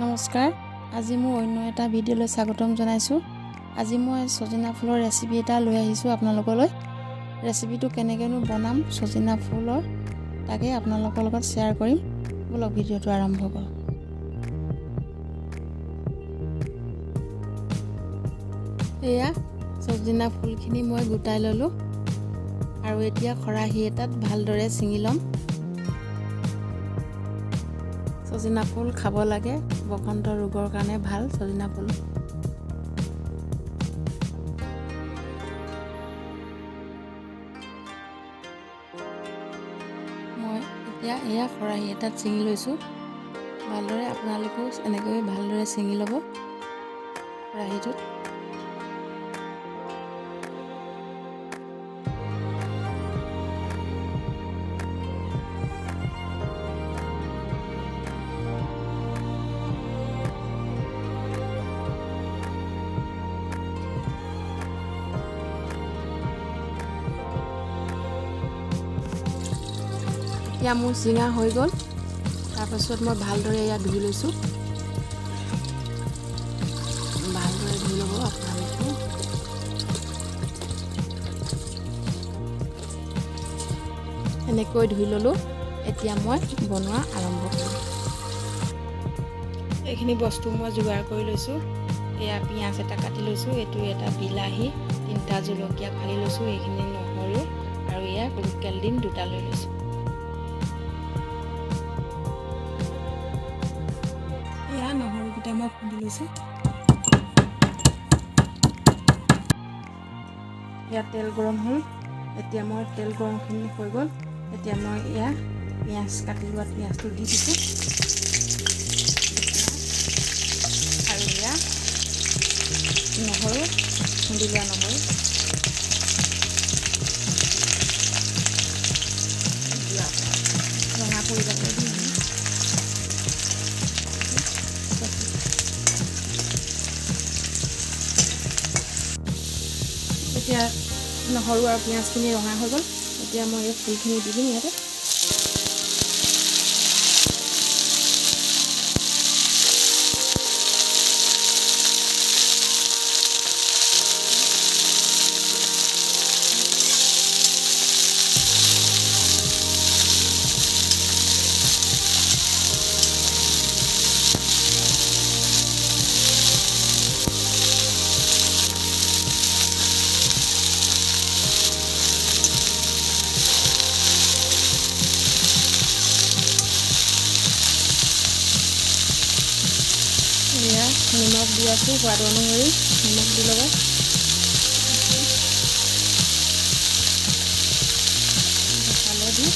নমস্কাৰ, আজি মই অন্য এটা ভিডিঅ'লৈ স্বাগতম জনাইছোঁ। আজি মই সজিনা ফুলৰ ৰেচিপি এটা লৈ আহিছোঁ আপোনালোকলৈ। ৰেচিপিটো কেনেকৈনো বনাম সজিনা ফুলৰ তাকে আপোনালোকৰ লগত শ্বেয়াৰ কৰিম। বলক ভিডিঅ'টো আৰম্ভ কৰোঁ। এয়া সজিনা ফুলখিনি মই গোটাই ল'লোঁ আৰু এতিয়া খৰাহী এটাত ভালদৰে ছিঙি ল'ম। সজিনা ফুল খাব লাগে, বসন্ত ৰোগৰ কাৰণে ভাল সজিনা ফুল। মই এতিয়া এয়া খৰাহী এটাত ছিঙি লৈছোঁ। ভালদৰে আপোনালোকেও এনেকৈ ভালদৰে ছিঙি ল'ব খৰাহীটোত। এতিয়া মোৰ চিঙা হৈ গ'ল। তাৰপাছত মই ভালদৰে এয়া ধুই লৈছোঁ। ভালদৰে ধুই ল'ব আপোনালোকে। এনেকৈ ধুই ল'লোঁ। এতিয়া মই বনোৱা আৰম্ভ কৰিম। এইখিনি বস্তু মই যোগাৰ কৰি লৈছোঁ। এয়া পিঁয়াজ এটা কাটি লৈছোঁ, এইটো এটা বিলাহী, 3টা জলকীয়া ফালি লৈছোঁ, এইখিনি নহৰু আৰু এয়া লোকেল ডিম 2টা লৈ লৈছোঁ। নহৰুকেইটা মই খুন্দি লৈছোঁ। ইয়াত তেল গৰম হ'ল। এতিয়া মই তেল গৰমখিনি হৈ গ'ল। এতিয়া মই এয়া পিঁয়াজ কাটি লোৱা পিঁয়াজটো দি দিছোঁ আৰু এয়া নহৰু খুন্দি লোৱা নহৰু ৰঙা কৰি যাব দিম। এতিয়া নহৰু আৰু পিঁয়াজখিনি ৰঙা হৈ গ'ল। এতিয়া মই এই ফুলখিনি দি দিম ইয়াতে। এয়া নিমখ দি আছোঁ, সোৱাদ অনুসৰি নিমখ দি ল'ব। হালধি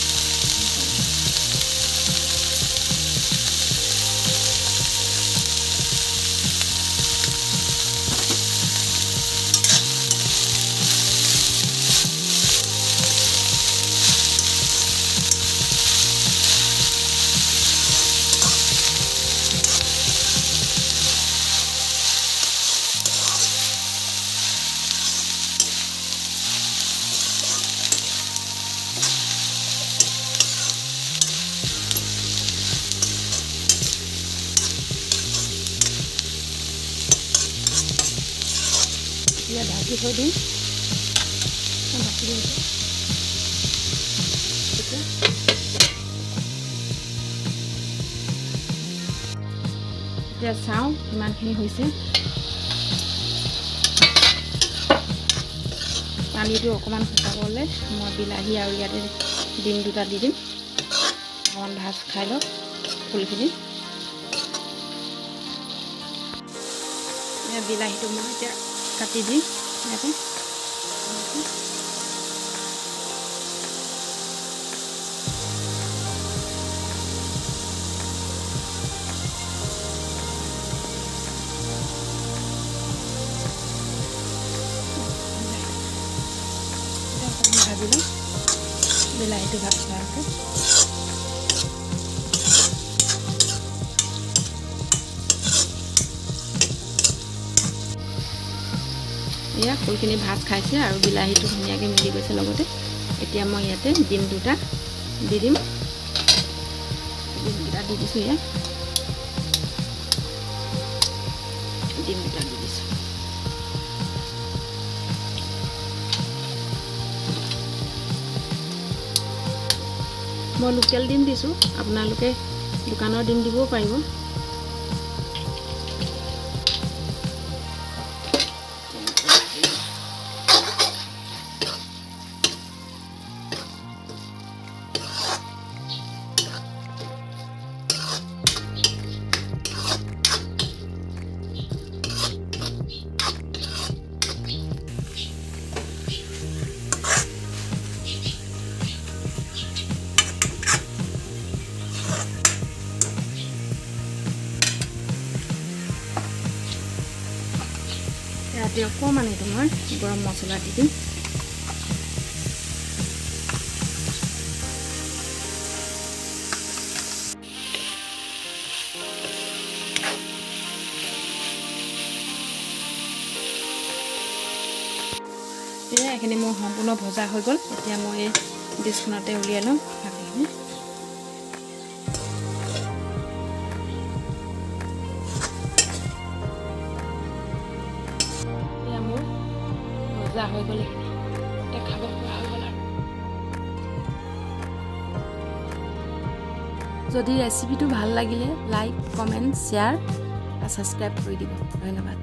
এতিয়া ঢাকি থৈ দিম। ঢাকি দিছোঁ। এতিয়া চাওঁ কিমানখিনি হৈছে। পানীটো অকণমান শুকাবলৈ মই বিলাহী আৰু ইয়াতে ডিম 2টা দি দিম। অকণমান ভাজ খাই লওক ফুলখিনি। বিলাহীটো মই এতিয়া কাটি দিম ইয়াতে। ভাজি লওঁ বিলাহীটো ভাজ খোৱাকৈ। এয়া ফুলখিনি ভাজ খাইছে আৰু বিলাহীটো ধুনীয়াকৈ মিলি গৈছে লগতে। এতিয়া মই ইয়াতে ডিম 2টা দি দিম। ডিমকেইটা দি দিছোঁ ইয়াত। ডিম দুটা দি দিছোঁ। মই লোকেল ডিম দিছোঁ, আপোনালোকে দোকানৰ ডিম দিবও পাৰিব। ইয়াতে অকণমান এইটো মই গৰম মছলা দি দিম। এতিয়া এইখিনি মোৰ সম্পূৰ্ণ ভজা হৈ গ'ল। এতিয়া মই এই ডিছখনতে উলিয়াই ল'ম ভাজিখিনি। এতিয়া মোৰ ভজা হৈ গ'ল, এইখিনি এতিয়া খাব পৰা হৈ গ'ল। যদি ৰেচিপিটো ভাল লাগিলে লাইক, কমেণ্ট, শ্বেয়াৰ আৰু ছাবস্ক্ৰাইব কৰি দিব। ধন্যবাদ।